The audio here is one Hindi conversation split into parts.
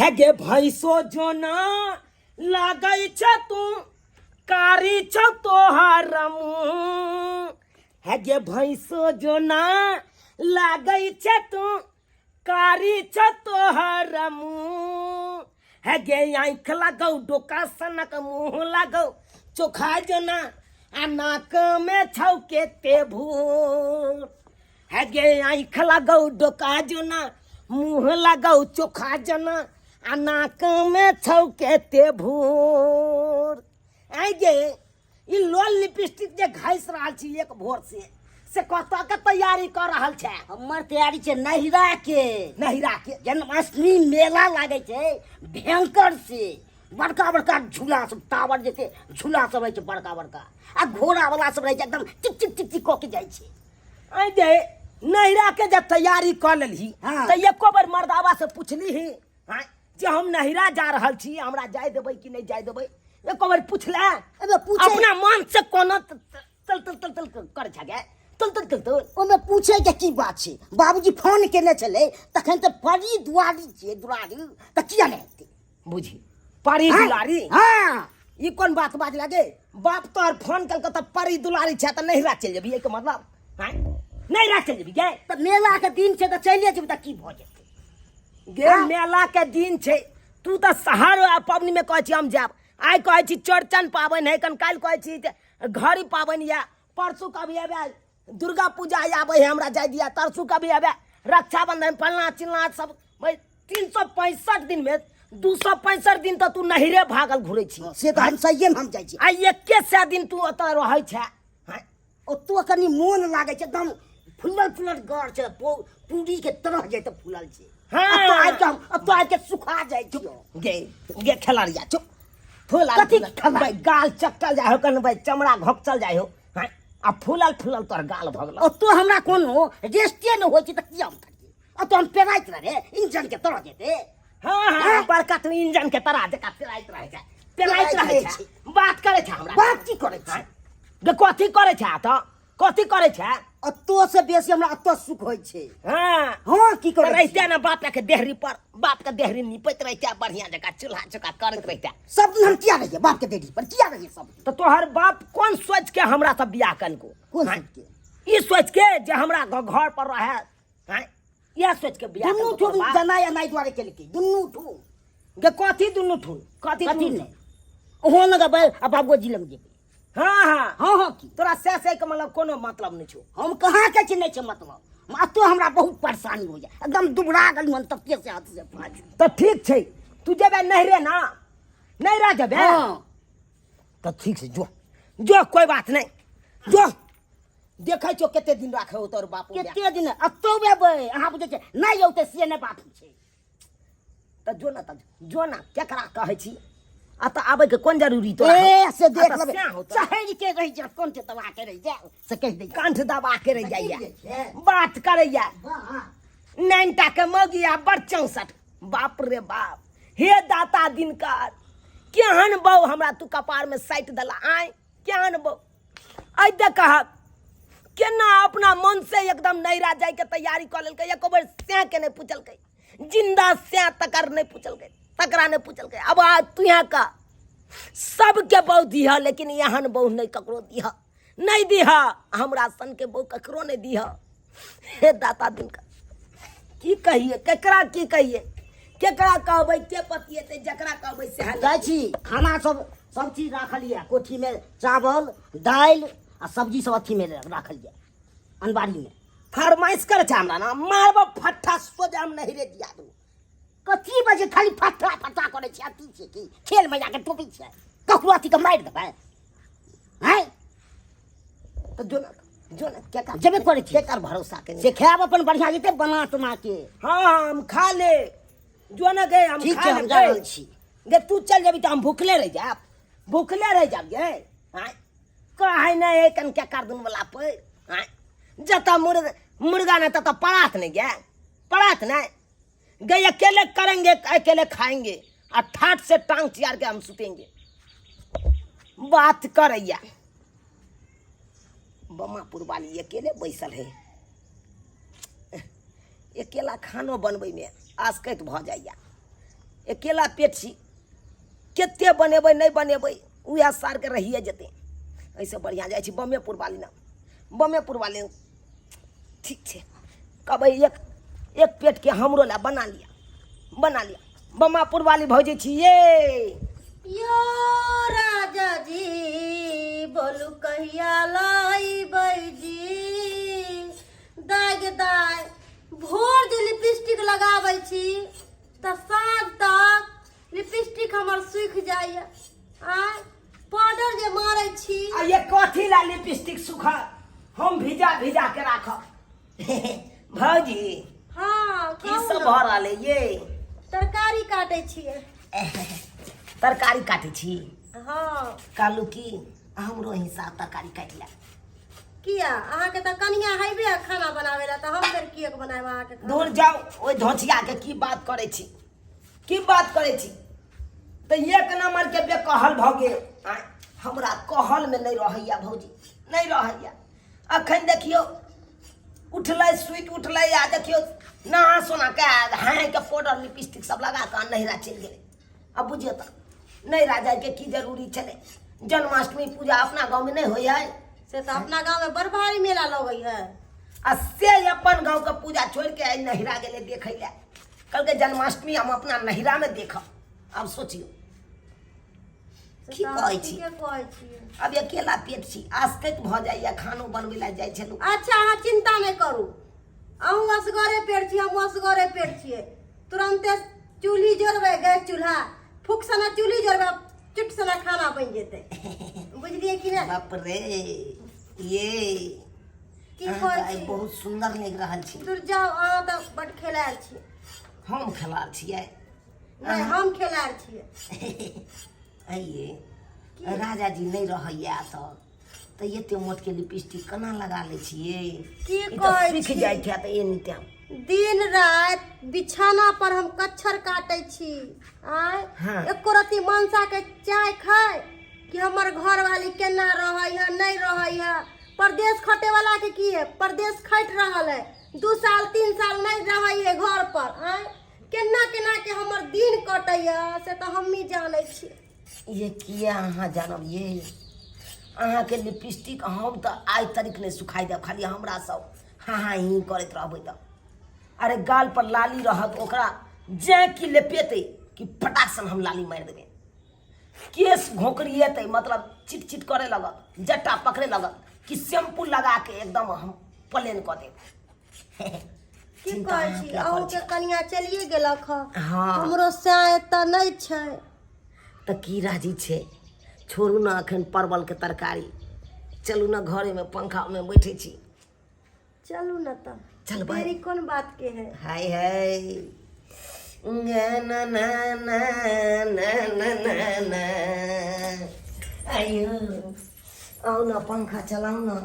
है गे भैंसो जोना लागै छ तू कारी छ तोहार मुँह। है गे भैंसो जोना लागै छ तू कारी छ तोहार मुँह। है गे आँख लागौ डोका सनक मुँह लागौ चोखा जोना आ नाक में छौके ते भूर। है गे आँख लागौ डोका जोना मुँह लागौ चोखा जोना आ नाक में छौके ते भूर। आई गे ई लोल लिपस्टिक जे घाइस रहल छी एक भोर से कतऽ के तैयारी कर रहल छै? हमर तैयारी छै नहिरा के जन्माष्टमी मेला लागे छै भयंकर से बड़का बड़का झूला सब टावर जैसे झूला सब रहे छै बड़का बड़का आ घोड़ा वाला सब रहे छै एकदम टिक टिक टिक टिक के जाय छै। आई गे नहिरा के जब तैयारी कर लेली तो एको बार मर्दावा से पूछली ही जे हम नहिरा जा रहल छी हमरा जाय देबै कि नहीं जाय देबै? एको बार पूछले? अपना मन से कोनो तल तल तल तल कर छगे तल तल तल तल ओमे पूछे के की बात छै? बाबूजी फोन केने छले तखन त परी दुआरी छै दुआरी त किया नहीं हेतै? बुझी परी दुलारी? हां ई कोन बात बाज लगे? बाप तोहर फोन कल के त परी दुलारी छै त नहिरा चल जेबी के मतलब हैं? नहिरा चल जेबी गे? त मेला के दिन छै त चले जेबी त की भ जेतै? गे मेला के दिन छै तू त शहर पबनी में कहै छी हम जाब। आइ कहै छी चौड़चन पाबनि है कन काल्हि कहै छी घड़ी पाबनि या परसू कभी आबे दुर्गा पूजा आबे है हमरा जाय दिया तरसू कभी आबे रक्षाबंधन फलना चिलना सब 365 दिन में 265 दिन तो तू नहिरे भागल घुरे छी। से तो हम सही में हम जाय छी। आ 21 दिन तू ओत रहै छै ओतो कनी मोन लागे छै एकदम फुलल फुलल घर छै पूरी के तरह जे त फुलल छै। हां तो आज के सुखा जाय छी। गे खेलरिया चुप फूल कथी भाई गाल चक्कल जाय हो कन भाई चमड़ा घोकचल जाय हो आ फूलल फूलल तोर गाल भगल। तो हमरा कोनो रेस्टे न होय छै त किया हम करिए? तो हम पेराइत रहे इंजन के तरह जेते। हां बड़का तू इंजन के तरह जका पेराइत रहे छै बात करे छै हमरा। बात की करे छै? गे कथी करे छै? त कथी करे छै? अतो से बेसी हमरा अतो सुख होय छै। हां की करे रहते ना बाप के देहरी पर बाप के देहरी निपैत रहते बढ़िया जका चूल्हा चका करत रहते। सब दिन हम किया रहिए बाप के देहरी पर किया रहिए सब? तो तोहर बाप कौन सोच के हमरा सब बियाह कन को? कौन सोच के? ई सोच के जे हमरा घर पर रहे हैं यह सोच के बियाह दुन्नु ठुन जना या नाई द्वारे के लेके दुन्नु ठुन गे कथी दुन्नु ठुन कथी ने ओहो न गबे अब बाबू जी लग जेबे। हां की तोरा से के मतलब कोनो मतलब नहीं छो? हम कहाँ के छी नहीं छै मतलब तो हमरा बहुत परेशानी हो जाए एकदम दुबरा गल मन तक के से हाथ से फाज। तो ठीक छै तू जेबे नहिरे ना नहिरा जेबे? तो ठीक से जो कोई बात नहीं जो देखै छो कते दिन राखे हो तोर बाप कते दिन अतो बेबे अहाँ बुझे छै नहीं होते से ने बात छै। त जो ना केकरा कहै छी आ त आबे के कोन जरूरी तो से देख लेबे शहर के रह जा कोन से दबा के रह जा से कह दे कंठ दबा के रह जाइया बात करैया नैनटा के मगिया बड़ 64 बाप रे बाप हे दाता दिनकर केहन बहू हमरा तू कपार में साइट दला आय केहन बहू आई देख केना अपना मन से एकदम नैरा जाय के तैयारी कर लेलकै एको बार से के नहीं पूछलकै जिंदा से तकर नहीं पूछलकै तकरा नहीं पूछलकै। अब आज तू यहाँ का सबके बहु दिह लेकिन यहाँ बहु नहीं ककरो दिह नहीं दिह हमरा सन के बहु ककरो नहीं दिह। हे दाता दिन का की कहिए केकरा की कहिए केकरा कहबै के पतिएते जकरा कहबै से जाय छी खाना सब चीज राखल ये कोठी में चावल दाल आ सब्जी सब अथी में राखल ये अनबारी में। फरमाइश करे छै हमरा ना मारबो फट्ठा सोजा हम नहीं रे दिया दू। कथी बजे खाली फट्टा फट्टा करे छै अथी छै की खेल में जाके टोपी छै ककरो अथी के मार देबै हैं? तो जो ना क्या कर जेबे करे छी केकर भरोसा के से खाब अपन बढ़िया जेते बना तना के। हां हम खा ले जो ना गए हम ठीक खा है हम जा रहल छी। गे तू चल जेबी त हम भूखले रह जाब गे हैं कहे नहीं कन क्या कर दून वाला पे हैं जता मुर्गा ना तता परात नहीं गे परात नहीं गए अकेले करेंगे अकेले खाएंगे और ठाट से टांग चियार के हम सुतेंगे। बात करैया बमापुर वाली अकेले बैसल है अकेला खानो बनबै में आसकैत भ जाइया अकेला पेट छी, कते बनेबै नहीं बनेबै उएह सार के रहिए जेतै। ऐसे बढ़िया जाइ छी बमेपुर वाली ना, बमेपुर वाले ठीक छै। कहबै एक पेट के हमरो ला बना लिया। बमापुर वाली भौजी छिए। यो राजा जी बोलू कहिया लाइबै जी, दाय भोर जे लिपस्टिक लगाबै छी तऽ साँझ तक लिपस्टिक हमर सूखि जाइए। पाउडर जे मारै छी आ ये कथी ला लिपस्टिक सूखा हम भिजा के राखब। भौजी हाँ की सब भऽ रहल है ये? तरकारी काटै छियै। तरकारी काटै छी? हाँ कालू की हमरो हिसाब तरकारी काटि ले। किया अहाँके तऽ कनिया हेबे खाना बनाबै ला, तऽ हम फेर किएक बनाएब अहाँके खाना? दूर जाओ ओइ धोचिया के की बात करै छी, की बात करै छी? तऽ एक नंबर के बेकहल भऽ गेल। हमरा कहल में नहीं रहैया भौजी, नहीं रहैया। अखन देखियो उठलै सुइत उठलै आ देखियो नहा सोना के हाय के पाउडर लिपस्टिक सब लगा के नहिरा चलि गेलै। अब बुझियो तऽ नहिरा जाय के की जरूरी छलै? जन्माष्टमी पूजा अपना गाँव में नहीं होय है? से तो अपना गांव में बड़ भारी मेला लगई है। आ से अपन गाँव के पूजा छोड़ के आई नहिरा गेले देखे ले। कल के जन्माष्टमी हम अपना नहिरा में देखब। अब सोचियो की कहै छी? अब अकेला पेट छी, आसकैत भऽ जाइए खानो बनबै ला जाइ छलू। अच्छा अहाँ चिंता नहीं करू, अहूँ असगरे पेट छी, हम असगरे पेट छियै। तुरंते चूल्ही जोड़बै, गैस चूल्हा फूक सना चूल्ही जोड़बै, चुट सना खाना बन जेतै। बुझलिए कि नहीं? बाप रे ये की कहै छी? बहुत सुंदर लग रहल छी। दूर जाओ, अहाँ तऽ बड खेलाड़ छी। हम खेलाड़ छियै? नहीं हम खेलाड़ छियै। आइए राजा जी नहीं रहैया तऽ एते मोट के लिपस्टिक केना लगा ले छियै? की ई तऽ कहै सीख छी? जाइ छै तऽ एनी टाइम दिन रात बिछाना पर हम कच्छर काटे छी। हाँ। एको रत्ती मनसा के चाय खाए कि हमर घर वाली केना रहै है नहीं रहै है। परदेश खटे वाला के की है, परदेश खट रहल है, 2 साल 3 साल नहीं रहै है घर पर। केना के हमर दिन कटैया से तो हम ही जाने छी। ये किया अहाँ जानब ये? अहाँ के लिपस्टिक हम तो आइ तरीक नहीं सुखाई देब, खाली हमरा सब हाँ ही करैत रहबै तऽ। अरे गाल पर लाली रहत ओकरा जे की लेपेते कि फटाक सन हम लाली मारि देबै। केस घोंकरिएतै मतलब चिट चिट करे लगत, जट्टा पकड़े लगत कि शैम्पू लगा के एकदम हम प्लेन कऽ देब। की कहै छी? अहूँ के कनिया चलिए गेलक ह। हाँ। हमरो साय तऽ नहीं छै। तऽ की राजी छै? छोड़ू ना अखन परवल के तरकारी, चलू ना घरे में पंखा में बैठे छी। चलू न तऽ, चल भाई। देरी कोन बात के है? हाय हाय ना ना ना ना ना ना ना आयो आओ ना पंखा चलाओ ना।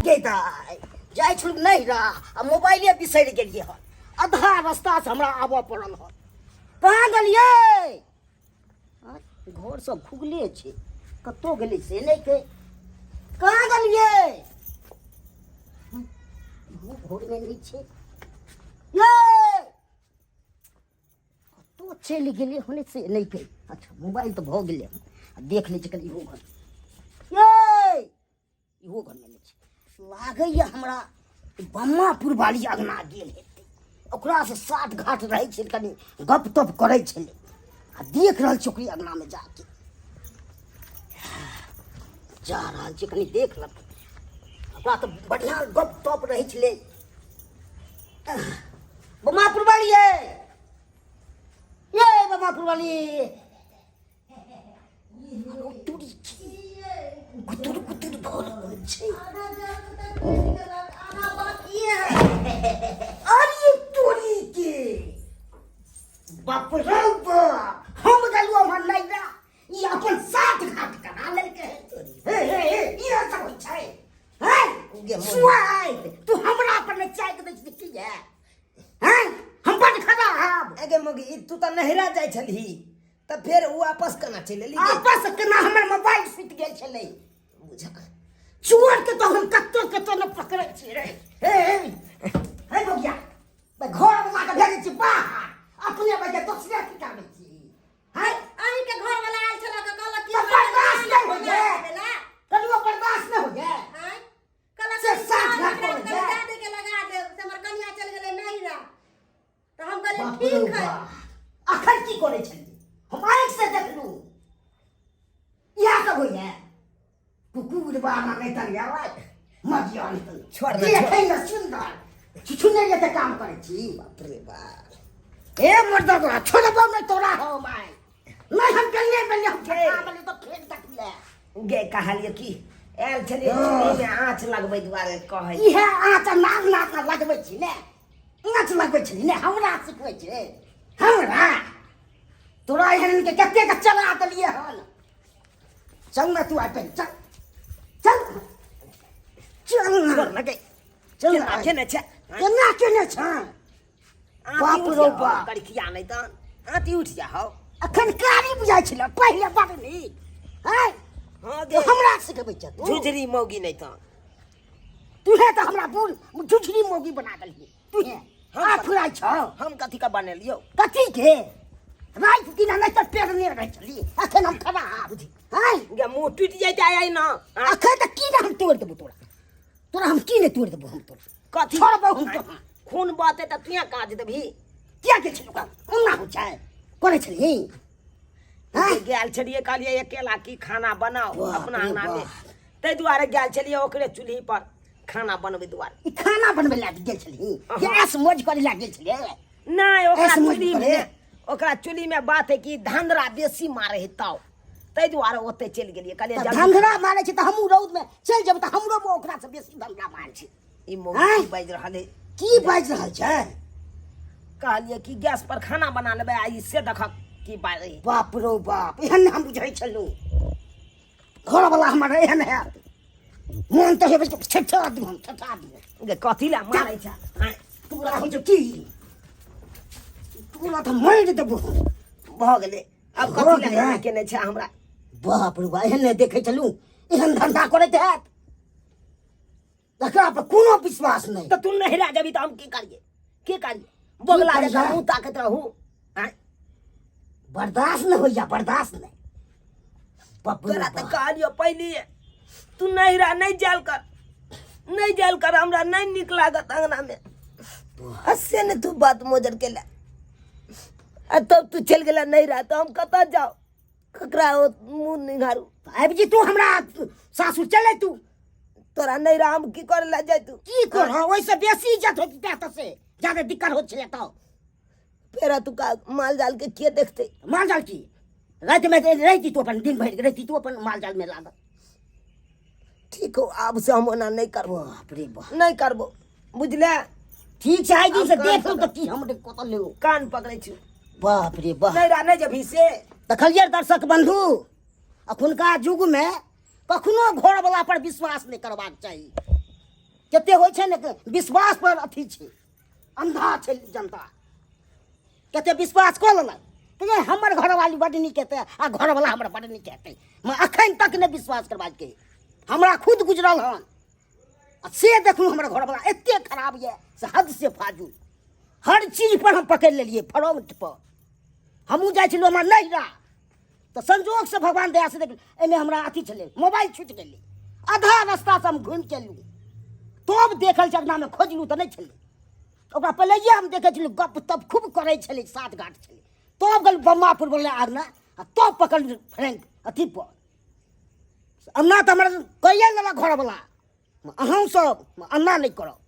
गे दाय जाइ छु नहीं रहा, आ मोबाइले बिसरि गेलिए हन। आधा रास्ता से हमरा आबऽ पड़ल हन। कहाँ गेलिए? घर सब खुगले छै, कतौ गेलै से नहीं के। कहाँ गेलिए? घर में नहीं छै ये, कतौ चलि गेलै हन से नहीं के। अच्छा मोबाइल तो भऽ गेलै, देख लै छै कनी इहो घर ये, इहो घर में नहीं छै। लागैया हमरा बम्मापुर वाली अगना गेल हेतै, ओकरा से साठ घाट रहै छै, कनी गप तप करै छलै आ देख रहल छै ओकरी अगना में जाके। जा रहल छै कनी देख ल, ओकरा तऽ बढ़िया गप तप रहै छलै। बम्मापुर वाली ये बम्मापुर वाली कुतुर कुतुर भऽ रहल छै। अरे तोरी के बाप रे बाप, हम गेलू हमर नैरा, ई अपन साथ घाट करा लेलकै। हे ई सब होइ छै? हे सुआइ तू हमरा पर ने चाय के दै छी की है? हैं हम बड़ खराब। एगे मगी तू तऽ नहिरा जाइ छलही तऽ फेर वापस केना चलि एली? आपस केना हमर मोबाइल सुति गेल छलै। बुझा चोर के तो हम कत्तो न पकड़ै छी रे। हे बगिया, घर वाला के भेजै छी बाहर, अपने बजे दूसरे की कामे छी है अहीं के घर वाला आयल छला के कहलक कि तो बर्दाश्त नहीं हो जाए देला कनियो बर्दाश्त नहीं हो जाए हैं कहलक से कि साथ साथ रखो रख जाए। दादी के लगा दे से हमर कन्या चल गेलै नहिरा तो हम कहलिए बाप रे ठीक है बाप। अखन की करे छली हम आँख से देखलू यह सब होइए कुकुर बाना नहीं तन आवे मजिया नहीं तन छोड़ दे, देखे न सुंदर छुछुने जते काम करे छी बाप रे बाप ए मर्दवा छोड़बो नहीं तोरा हो माय नहीं हम कहिए बल्ले हम खा बल्ले तो खेत तक ले गे कहलिए कि आयल छलिए चुल्ही में आँच लगबै दुआरे कहै इहे आँच नाक नाक लगबै छी ने आँच लगबै छी ने हमरा सिखबै छै हमरा तोरा एहन के कते के चला देलिए हन चल ना तू आ पे चल चल चल ना लगे चल केना केने छै केना केने छ बाप रो बाप कड़किया नहीं तन आँटी उठ जा हो अखन कारी बुझाइ छल पहिले बड़ नीक है हाँ तो गे हमरा सिखबै छ तू झुझरी मौगी नहीं तन तूहे तो हमरा बुल झुझरी मोगी बना देलिए तूहे आ फुराइ छ हम कथी का बनेलियो कथी के रात दिन नहीं तो पेड़ नहीं रह चली अखन हम खबा बुझी हैं गे मुंह टूट जाए आई ना अखन तो की ना हम तोड़ देबो तोरा तोरा हम की ने तोड़ देबो हम तोरा कथी छोड़बो हम तो खून बाते त तुया काज देबही क्या के छलु का ओना हो जाए करे छली हैं गेल छलिए कहलिए अकेला की खाना बनाओ वाह अपना रे अंगना में वाह। तै दुआरे गेल छलिए ओकरे चूल्ही पर खाना बनबै दुआरे ई खाना बनबै ला गेल छली गैस मोज करे ला गेल छली नहीं ओकरा ऐसे मत चूल्ही करे। में ओकरा चूल्ही में बात है कि धंधरा बेसी मारे है ताव तै दुआरे ओते चल गेलिए कहलिए जल्दी धंधरा मारे छी त हमहू रौद में चल जब त हमरो में ओकरा से बेसी धंधरा मार छी ई हैं? मौगी बाज रहल है की बाज रहल छै कहलिए कि गैस पर खाना बना लेबै आ ई से देखक की बाज रही बाप रो बाप एहन हम बुझै छलू घर वाला हमर एहन है मोन तो हेबे छठा दू हम छठा दू गे कथी ला मारै छ हैं? तोरा हो जो की तोरा तो मार देबो भ गेलै अब हो कथी ला गेलै। केने छै हमरा बाप रे बाप एहन देखे छलू एहन धंधा करैत हैत तकरा पर कोनो विश्वास नहीं तो तू नहीं रह जबी तो हम की करिए बोगला करिए? जैसा मुंह ताकत रहू हैं? बर्दाश्त नहीं होइया बर्दाश्त नहीं बाप रे तोरा तो बाप। कहलियो पहले तू नहीं रह नहीं जाल कर हमरा नहीं निक लागत अंगना में असे ने तू बात मोजर के ला आ तब तू चल गेला नहीं रह तो हम कता जाओ ककरा मुंह निघारू आबि जी तू हमरा सासुर चले तू तोरा नहीं रह हम की करे ला जाय तू की कर ओइसे बेसी इज्जत होती त से ज्यादा दिक्कत हो छले तो फेरा तू का माल जाल के के देखते माल जाल की रात में रहती तू अपन दिन भर रहती तू अपन माल जाल में लाग ठीक हो अब से हम ओना नहीं करबो बाप रे बाप नहीं करबो बुझले ठीक छै जी से अब देख कान लो तो की हमरे कोतल ले कान पकड़े छी बाप रे बाप नहीं रह नहीं जभी से देखलिए दर्शक बंधु अखुनका युग में कखनो घर वाला पर विश्वास नहीं करबाक चाहिए कते होइ छै ने विश्वास पर अथी छै अंधा छै जनता कते विश्वास कऽ लेलक तो हमर घरवाली बड़ नीक हेतै आ घरवाला हमर बड़ नीक हेतै मैं अखन तक नहीं विश्वास करबाक के हमरा खुद गुजरल हन आ से देखलू हमर घरवाला एते खराब ये से हद से फाजूल हर चीज पर हम पकड़ लेलिए फ्रंट पर हमहूँ जाइ छलहुँ हमरा नहीं रहा तो संजोग से भगवान दया से देख एहिमे हमरा अथी छलै मोबाइल छूटि गेलै आधा रास्ता से हम घुमि के एलहुँ तब देखल छै अंगना में खोजलहुँ तऽ नहीं छलै ओकरा पहिलैये हम देखै छलियै गप तब खूब करै छलै साथ घाट छलै तब गेल बम्मापुर बोले आगना आ तब पकड़ फ्रैंक अथी पर अन्ना तऽ हमर कहिए लेलक घरवला अहूँ सब अन्ना नहीं करब